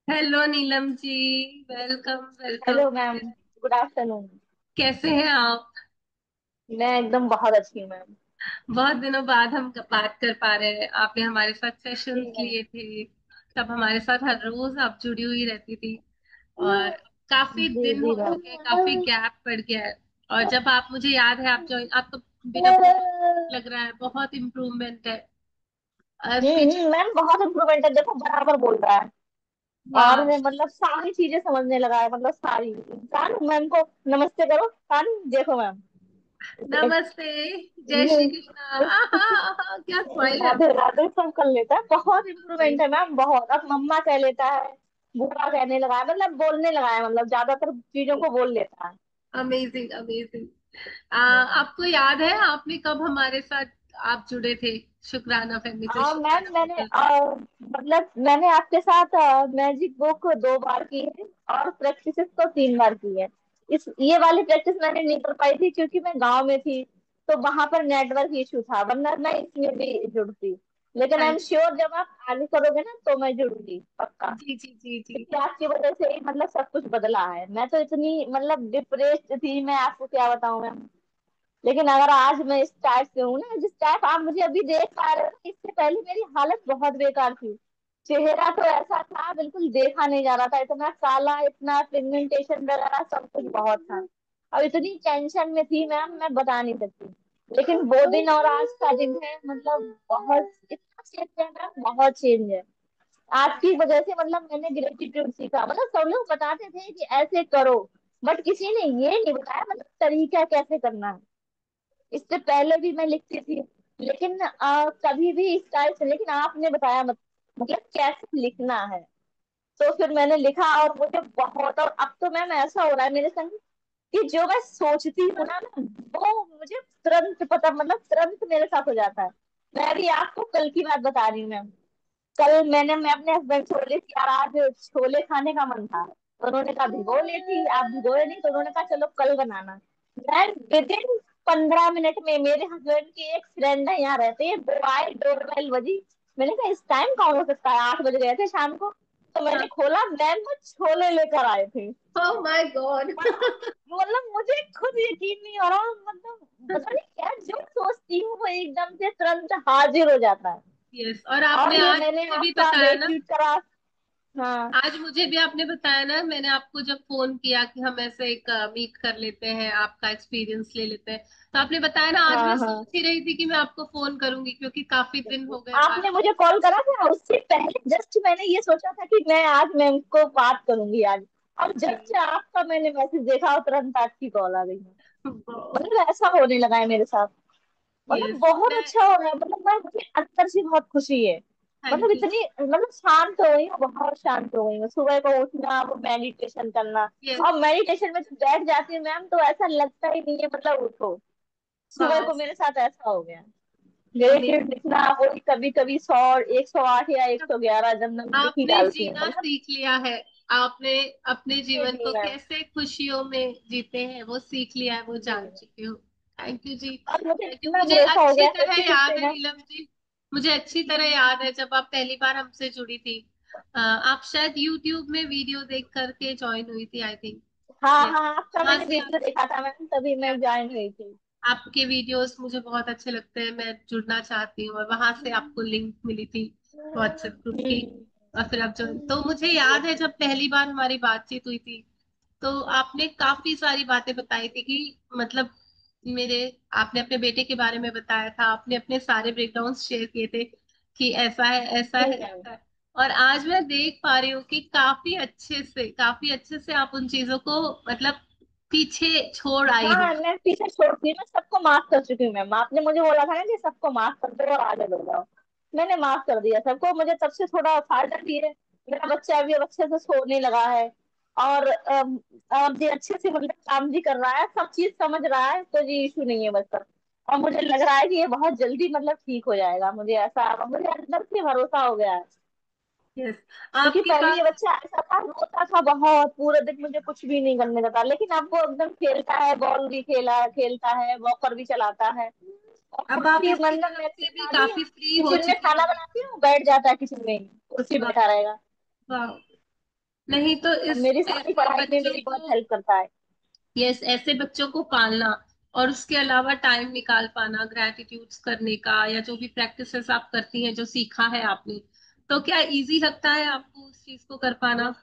Hello Neelam ji. Welcome welcome. Hello ma'am. Good afternoon. कैसे हैं आप? मैं एकदम बहुत अच्छी हूँ मैम। बहुत दिनों बाद हम बात कर पा रहे हैं। आपने हमारे साथ जी सेशंस मैम। लिए थे, तब हमारे साथ हर रोज आप जुड़ी हुई रहती थी। और काफी जी दिन जी हो मैम। गए, काफी गैप पड़ गया है। और जब आप, मुझे याद है, आप ज्वाइन, आप तो बिना फोन लग रहा है बहुत इम्प्रूवमेंट है। स्पीच। मैम बहुत इम्प्रूवमेंट है, देखो बराबर बोल रहा है। और वाह। मतलब सारी चीजें समझने लगा है, मतलब सारी। कान मैम को नमस्ते करो, कान देखो मैम। नमस्ते। जय श्री कृष्ण। आहा, आहा, क्या स्माइल है। राधे राधे सब कर लेता है, बहुत इम्प्रूवमेंट है मैम, बहुत। अब मम्मा कह लेता है, बुआ कहने लगा है, मतलब बोलने लगा है, मतलब ज्यादातर चीजों को बोल लेता है। Amazing amazing. आपको याद है आपने कब हमारे साथ आप जुड़े थे? शुक्राना फैमिली से, हाँ मैम, शुक्राना मैंने पोर्टल से। मतलब मैंने आपके साथ मैजिक बुक 2 बार की है, और प्रैक्टिसेस तो 3 बार की है। इस ये वाली प्रैक्टिस मैंने नहीं कर पाई थी क्योंकि मैं गांव में थी, तो वहां पर नेटवर्क इशू था, वरना मैं इसमें भी जुड़ती। लेकिन हाँ आई एम जी। श्योर जब आप आगे करोगे ना तो मैं जुड़ूंगी पक्का। जी जी जी जी। क्योंकि आपकी वजह से ही मतलब सब कुछ बदला है, मैं तो इतनी मतलब डिप्रेस्ड थी, मैं आपको क्या बताऊं मैम। लेकिन अगर आज मैं इस टाइप से हूँ ना, जिस टाइप आप मुझे अभी देख पा रहे हो, इससे पहले मेरी हालत बहुत बेकार थी। चेहरा तो ऐसा था, बिल्कुल देखा नहीं जा रहा था, इतना काला, इतना पिगमेंटेशन वगैरह सब कुछ बहुत था। अब इतनी टेंशन में थी मैम, मैं बता नहीं सकती। लेकिन वो दिन और आज का दिन है, मतलब बहुत इतना चेंज है मैम, बहुत चेंज है। आपकी वजह से मतलब मैंने ग्रेटिट्यूड सीखा, मतलब सब लोग बताते थे कि ऐसे करो, बट किसी ने ये नहीं बताया मतलब तरीका कैसे करना है। इससे पहले भी मैं लिखती थी, लेकिन कभी भी इस टाइप से, लेकिन आपने बताया मतलब कैसे लिखना है। तो फिर मैंने लिखा, और मुझे बहुत, और अब तो मैम ऐसा हो रहा है मेरे संग कि जो मैं सोचती हूँ ना मैम, वो मुझे तुरंत पता, मतलब तुरंत मेरे साथ हो जाता है। मैं अभी आपको कल की बात बता रही हूँ मैम। कल मैं अपने हस्बैंड छोले थी यार, आज छोले खाने का मन था, तो उन्होंने कहा भिगो लेती, आप भिगोए नहीं, तो उन्होंने कहा चलो कल बनाना। मैं विद इन 15 मिनट में, मेरे हस्बैंड की एक फ्रेंड है यहाँ रहते हैं, वो आए, डोरबेल बजी। मैंने कहा इस टाइम कौन हो सकता है, 8 बज गए थे शाम को। तो मैंने हाँ। खोला, मैम वो छोले लेकर आए थे। Oh my God. मतलब मुझे खुद यकीन नहीं हो रहा, मतलब पता नहीं क्या, जो सोचती हूँ वो एकदम से तुरंत हाजिर हो जाता है। यस, और आपने और ये आज मैंने मुझे भी आपका बताया ना। ग्रेटिट्यूड करा। हाँ आज मुझे भी आपने बताया ना, मैंने आपको जब फोन किया कि हम ऐसे एक मीट कर लेते हैं, आपका एक्सपीरियंस ले लेते हैं, तो आपने बताया ना, आज मैं हाँ हाँ। सोच ही रही थी कि मैं आपको फोन करूंगी क्योंकि काफी दिन हो गए बात। आपने मुझे कॉल करा था, उससे पहले जस्ट मैंने ये सोचा था कि मैं आज मैम को बात करूंगी आज। और जस्ट आपका मैंने मैसेज देखा और तुरंत आपकी कॉल आ गई। मतलब ऐसा होने लगा है मेरे साथ, मतलब यस। बहुत मैं। अच्छा हो रहा है, मतलब मैं, मुझे अंदर से बहुत खुशी है। मतलब थैंक यू। इतनी, मतलब शांत हो गई हूँ, बहुत शांत हो गई हूँ, सुबह को उठना, वो मेडिटेशन करना। यस। और मेडिटेशन में जब बैठ जाती हूँ मैम, तो ऐसा लगता ही नहीं है मतलब उठो। सुबह वाह। को मेरे साथ ऐसा हो गया। Gratitude amazing. लिखना, वो कभी कभी 100, 108 या 111 जब मैं लिख ही आपने डालती हूँ जीना मतलब। सीख लिया है। आपने अपने जी जीवन जी को मैम। कैसे खुशियों में जीते हैं वो सीख लिया है, वो जी। जान चुके हो। थैंक यू जी। और मुझे थैंक यू। इतना मुझे भरोसा हो अच्छी गया है तरह किसी याद पे है ना। नीलम जी। मुझे अच्छी तरह याद है जब आप पहली बार हमसे जुड़ी थी। आप शायद यूट्यूब में वीडियो देख करके ज्वाइन हुई थी, आई थिंक। हाँ यस। हाँ, आपका वहां मैंने से वीडियो आपसे देखा था मैम, तभी मैं याद ज्वाइन आपने, हुई थी। आपके वीडियोस मुझे बहुत अच्छे लगते हैं, मैं जुड़ना चाहती हूँ, और वहां से आपको लिंक मिली थी व्हाट्सएप ग्रुप की। और फिर आप ज्वाइन, तो मुझे याद है जब पहली बार हमारी बातचीत हुई थी, तो आपने काफी सारी बातें बताई थी कि मतलब मेरे, आपने अपने बेटे के बारे में बताया था, आपने अपने सारे ब्रेकडाउन शेयर किए थे कि ऐसा है ऐसा जी है मैम। ऐसा है। और आज मैं देख पा रही हूँ कि काफी अच्छे से आप उन चीजों को मतलब पीछे छोड़ आई हो। हाँ मैं पीछे छोड़ती हूँ, मैं सबको माफ कर चुकी हूँ मैम, आपने मुझे बोला था ना कि सबको माफ कर दो और आगे बढ़ जाओ। मैंने माफ कर दिया सबको, मुझे तब से थोड़ा फायदा भी है। मेरा बच्चा अभी अब अच्छे से सोने लगा है, और अब ये अच्छे से मतलब काम भी कर रहा है, सब चीज समझ रहा है, तो ये इशू नहीं है बस पर। और मुझे लग रहा है कि ये बहुत जल्दी मतलब ठीक हो जाएगा, मुझे ऐसा, मुझे अंदर से भरोसा हो गया है। यस। क्योंकि आपकी पहले ये बात। बच्चा ऐसा था, रोता था बहुत, पूरे दिन मुझे कुछ भी नहीं करने देता, लेकिन अब वो एकदम खेलता है, बॉल भी खेलता है, वॉकर भी चलाता है। और अब आप कुर्सी, इसकी मतलब तरफ मैंने से भी सिखा दी है, काफी फ्री हो किचन में चुकी खाना होंगी। बनाती हूँ, बैठ जाता है किचन में ही, कुर्सी वाह। बैठा रहेगा। वाह। नहीं तो और इस मेरी सारी ऐसे पढ़ाई में बच्चों मेरी बहुत को, हेल्प करता है। यस, ऐसे बच्चों को पालना और उसके अलावा टाइम निकाल पाना ग्रेटिट्यूड्स करने का, या जो भी प्रैक्टिसेस आप करती हैं जो सीखा है आपने, तो क्या इजी लगता है आपको उस चीज को कर पाना?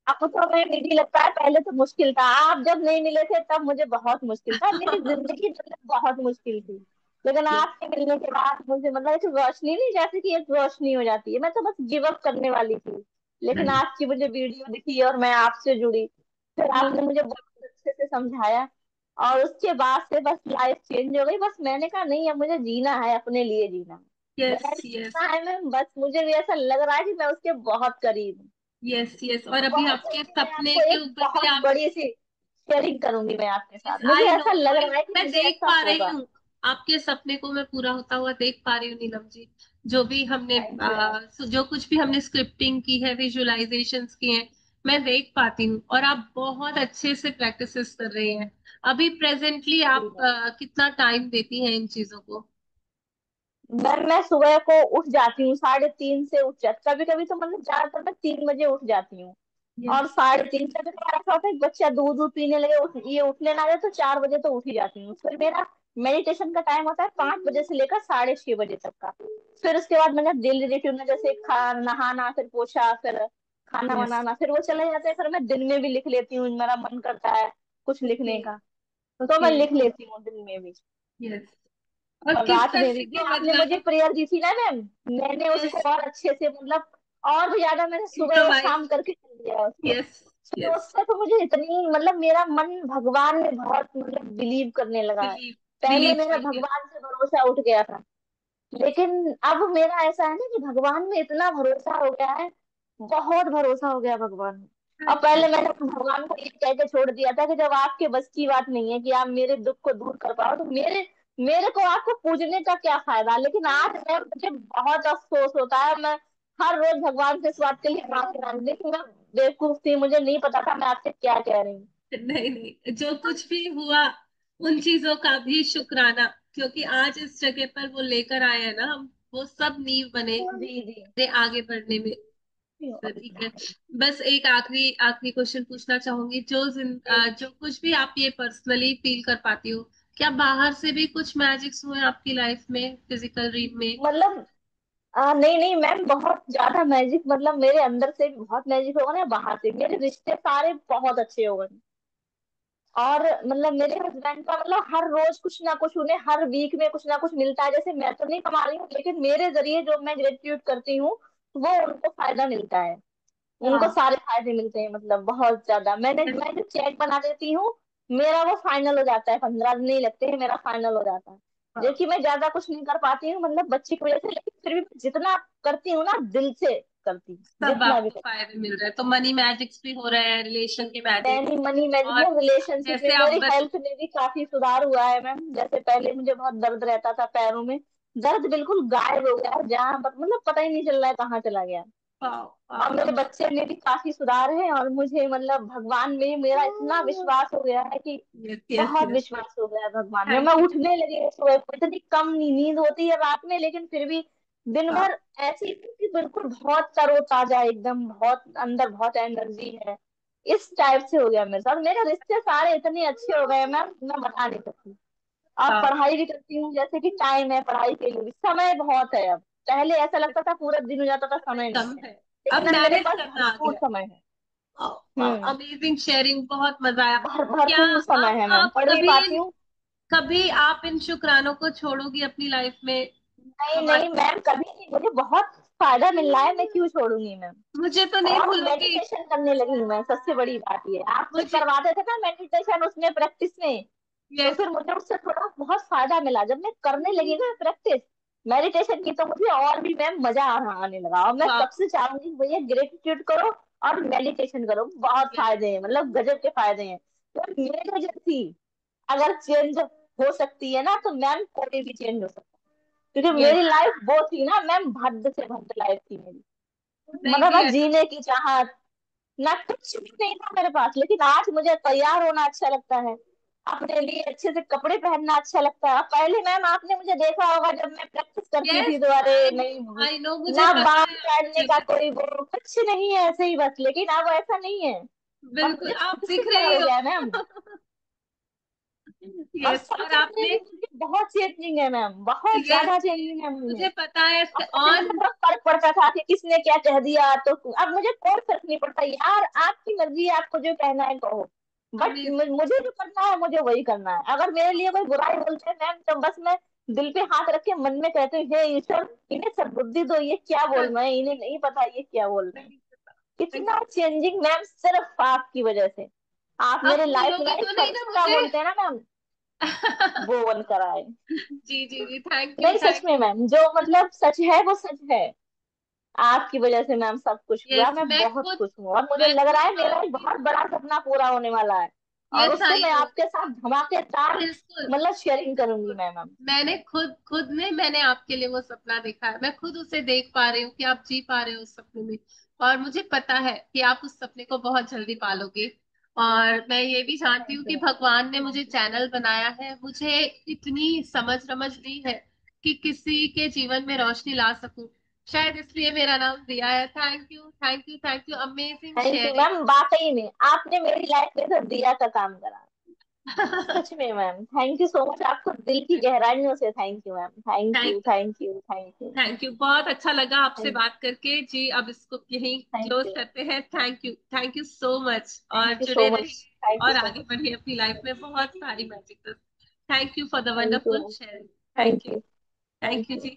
आपको तो हमें निजी लगता है, पहले तो मुश्किल था, आप जब नहीं मिले थे तब मुझे बहुत मुश्किल था, मेरी जिंदगी मतलब बहुत मुश्किल थी। लेकिन आपके मिलने के बाद मुझे मतलब एक रोशनी, नहीं जैसे कि एक रोशनी हो जाती है, मैं तो बस गिव अप करने वाली थी। लेकिन आपकी मुझे वीडियो दिखी और मैं आपसे जुड़ी, फिर आपने मुझे बहुत अच्छे से समझाया, और उसके बाद से बस लाइफ चेंज हो गई। बस मैंने कहा नहीं, अब मुझे जीना है, अपने लिए जीना है, यस, मेरा यस, जीना है। मैं बस, मुझे भी ऐसा लग रहा है कि मैं उसके बहुत करीब हूँ। यस, यस, और अभी बहुत आपके जल्दी मैं सपने आपको के एक ऊपर भी बहुत आप, बड़ी सी शेयरिंग करूंगी मैं आपके साथ, मुझे आई नो, ऐसा लग आई रहा है कि मैं मुझे देख ऐसा पा रही होगा। हूँ, आपके सपने को मैं पूरा होता हुआ देख पा रही हूँ नीलम जी। जो भी हमने थैंक यू मैम। जो कुछ भी हमने स्क्रिप्टिंग की है, विजुअलाइजेशंस की हैं, मैं देख पाती हूँ, और आप बहुत अच्छे से प्रैक्टिसेस कर रहे हैं। अभी प्रेजेंटली जी आप मैम। कितना टाइम देती हैं इन चीजों को? मैम मैं सुबह को उठ जाती हूँ, 3:30 से उठ जाती, कभी कभी तो मतलब ज्यादातर मैं 3 बजे उठ जाती हूँ। और यस, 3:30 से तो ऐसा होता है कि बच्चा दूध दूध पीने लगे, ये उठने ना रहे, तो 4 बजे तो उठ ही जाती हूँ। फिर मेरा मेडिटेशन का टाइम होता है 5 बजे से लेकर 6:30 बजे तक का। फिर उसके बाद मैंने डेली रूटीन में जैसे खा नहाना, फिर पोछा, फिर खाना यस, बनाना, फिर वो चले जाते हैं। फिर मैं दिन में भी लिख लेती हूँ, मेरा मन करता है कुछ ओके, लिखने का, तो मैं ओके, लिख लेती हूँ दिन में भी। यस। और और किस रात में तरह भी, जो के आपने मुझे बदलाव? प्रेयर दी थी ना मैम, मैंने यस, उसको और अच्छे से मतलब और भी ज्यादा मैंने सुबह और इम्प्रोवाइज, शाम करके कर दिया उसको। यस, तो यस, उससे तो मुझे इतनी मतलब मेरा मन भगवान में बहुत मतलब बिलीव करने लगा है। बिलीव, पहले बिलीव मेरा कर गया। भगवान से भरोसा उठ गया था, लेकिन अब मेरा ऐसा है ना कि भगवान में इतना भरोसा हो गया है, बहुत भरोसा हो गया भगवान में। और पहले मैंने तो भगवान को ये कह के छोड़ दिया था कि जब आपके बस की बात नहीं है कि आप मेरे दुख को दूर कर पाओ, तो मेरे मेरे को आपको पूजने का क्या फायदा। लेकिन आज मैं, मुझे बहुत अफसोस होता है, मैं हर रोज भगवान से इस बात के लिए माफी मांगती हूँ कि मैं बेवकूफ थी, मुझे नहीं पता था मैं आपसे क्या कह रही हूँ। नहीं, नहीं, जो कुछ भी हुआ उन चीजों का भी शुक्राना, क्योंकि आज इस जगह पर वो लेकर आए हैं ना हम, वो सब नींव बने जी जी। मेरे आगे बढ़ने में। तो ठीक है, बस एक आखिरी आखिरी क्वेश्चन पूछना चाहूंगी। जो कुछ भी आप ये पर्सनली फील कर पाती हो, क्या बाहर से भी कुछ मैजिक्स हुए आपकी लाइफ में, फिजिकल रीड में? मतलब नहीं नहीं मैम, बहुत ज्यादा मैजिक, मतलब मेरे अंदर से भी बहुत मैजिक होगा ना, बाहर से मेरे रिश्ते सारे बहुत अच्छे हो गए। और मतलब मेरे हस्बैंड का मतलब हर रोज कुछ ना कुछ, उन्हें हर वीक में कुछ ना कुछ मिलता है। जैसे मैं तो नहीं कमा रही हूँ, लेकिन मेरे जरिए जो मैं ग्रेटिट्यूड करती हूँ, वो उनको फायदा मिलता है, उनको हाँ, सारे फायदे मिलते हैं, मतलब बहुत ज्यादा। मैं जो चेक बना देती हूँ, मेरा वो फाइनल हो जाता है, 15 दिन नहीं लगते हैं, मेरा फाइनल हो जाता है। जो हाँ, कि मैं ज्यादा कुछ नहीं कर पाती हूँ मतलब बच्चे की वजह से, लेकिन फिर भी जितना करती हूँ ना, दिल से करती हूँ, सब जितना भी आपको करती फायदे मिल रहे हैं, तो मनी मैजिक्स भी हो रहे हैं, रिलेशन के हूँ। मैंने मैजिक्स। मनी और मैनेजमेंट, रिलेशनशिप में, जैसे आप मेरी हेल्थ में भी काफी सुधार हुआ है मैम। जैसे पहले मुझे बहुत दर्द रहता था पैरों में, दर्द बिल्कुल गायब हो गया है, जहाँ पर मतलब पता ही नहीं चल रहा है कहाँ चला गया। वाओ, और वाओ, मेरे बच्चे में भी काफी सुधार है, और मुझे मतलब भगवान में मेरा इतना विश्वास हो गया है कि यस, यस, बहुत यस, विश्वास हो गया है भगवान में। मैं थैंक यू। उठने लगी हूँ सुबह को, इतनी कम नींद होती है रात में, लेकिन फिर भी दिन हाँ, भर ऐसी हूँ कि बिल्कुल बहुत तरोताजा एकदम, बहुत अंदर बहुत एनर्जी है। इस टाइप से हो गया मेरे साथ, मेरे रिश्ते सारे इतने अच्छे हो गए मैम, मैं बता नहीं सकती। अब हाँ, पढ़ाई भी करती हूँ, जैसे कि टाइम है पढ़ाई के लिए भी, समय बहुत है अब। पहले ऐसा लगता था पूरा दिन हो जाता था, समय समय नहीं कम है, है, अब लेकिन अब मेरे मैनेज पास करना आ भरपूर गया। समय है। हम्म। अमेजिंग शेयरिंग, बहुत मजा आया। क्या भरपूर समय अब है मैम, आप पढ़ भी पाती हूँ। कभी आप इन शुक्रानों को छोड़ोगी अपनी लाइफ में? नहीं हमारे, नहीं मैम, कभी नहीं, मुझे बहुत फायदा मिल रहा है, मैं क्यों छोड़ूंगी मैम। मुझे तो नहीं और भूलोगी। मेडिटेशन करने लगी हूँ मैं, सबसे बड़ी बात ये, आप जब मुझे, करवाते थे ना मेडिटेशन उसमें प्रैक्टिस में, तो यस, फिर मुझे उससे थोड़ा बहुत फायदा मिला। जब मैं करने लगी ना प्रैक्टिस मेडिटेशन की, तो मुझे और भी मैम मजा आने लगा। और मैं वाह, सबसे चाहूंगी कि भैया ग्रेटिट्यूड करो और मेडिटेशन करो, बहुत यस, फायदे हैं, मतलब गजब के फायदे हैं। तो मेरी वजह थी, अगर चेंज हो सकती है ना, तो मैम कोई भी चेंज हो सकता है। क्योंकि यस, मेरी लाइफ वो थी ना मैम, भद्द से भद्द लाइफ थी मेरी, नहीं मतलब भी ना अच्छा। जीने की चाहत, ना कुछ भी नहीं था मेरे पास, लेकिन आज मुझे तैयार होना अच्छा लगता है। अपने लिए अच्छे से कपड़े पहनना अच्छा लगता है। अब पहले मैम आपने मुझे देखा होगा जब मैं प्रैक्टिस करती यस, थी, तो अरे आई नो, नहीं, आई नो, मुझे ना पता बाल है आप काटने का जब, कोई वो कुछ नहीं है, ऐसे ही बस। लेकिन अब ऐसा नहीं है, अब बिल्कुल मुझे आप खुद से दिख पता रही लग हो। गया है मैम। और यस, सब और चीजें आपने, भी मुझे बहुत चेंजिंग है मैम, बहुत यस, ज्यादा चेंजिंग है मुझे। मुझे पता है अब पहले ऑन, मुझे बहुत फर्क पड़ता था कि किसने क्या कह दिया, तो अब मुझे कोई फर्क नहीं पड़ता यार, आपकी मर्जी है, आपको जो कहना है कहो। बट अमेजिंग, मुझे जो करना है मुझे वही करना है। अगर मेरे लिए कोई बुराई बोलते हैं मैम, तो बस मैं दिल पे हाथ रख के मन में कहती हूँ, हे ईश्वर इन्हें सद्बुद्धि दो, ये क्या बोल रहे हैं, इन्हें नहीं पता ये क्या बोल रहे हैं। नहीं पता। इतना चेंजिंग मैम सिर्फ आपकी वजह से। आप अब मेरे लाइफ में भूलोगे एक तो नहीं ना फरिश्ता मुझे? बोलते हैं ना मैम, वो बनकर आए। जी जी जी, थैंक यू, नहीं सच थैंक में मैम, जो मतलब सच है वो सच है। आपकी वजह से मैम सब कुछ यू। हुआ, यस, मैं बहुत खुश हूँ, और मुझे मैं लग रहा खुद है मेरा एक मानती बहुत हूँ। बड़ा सपना पूरा होने वाला है। और यस, उसको आई मैं नो, आपके साथ धमाकेदार बिल्कुल, मतलब शेयरिंग करूंगी बिल्कुल। मैम। मैंने खुद खुद में मैंने आपके लिए वो सपना देखा है, मैं खुद उसे देख पा रही हूँ कि आप जी पा रहे हो उस सपने में। और मुझे पता है कि आप उस सपने को बहुत जल्दी पालोगे। और मैं ये भी जानती हूँ थैंक कि यू भगवान ने मुझे चैनल बनाया है, मुझे इतनी समझ समझ दी है कि किसी के जीवन में रोशनी ला सकूं। शायद इसलिए मेरा नाम दिया है। Thank you, thank you, thank you, amazing thank you sharing. Ma'am, वाकई में आपने मेरी लाइफ में तो दिया का काम करा। सच में ma'am, thank you so much, आपको दिल की गहराइयों से thank you ma'am, thank you thank thank you thank you thank you, बहुत अच्छा लगा आपसे थैंक बात करके जी। अब इसको यहीं थैंक क्लोज यू करते हैं। Thank you, thank you so much, और थैंक यू जुड़े सो मच, रहिए थैंक यू और सो आगे मच, बढ़िए अपनी लाइफ में बहुत सारी magic. Thank you for the thank you wonderful ma'am, sharing. Thank thank you, you thank thank you you. Ji.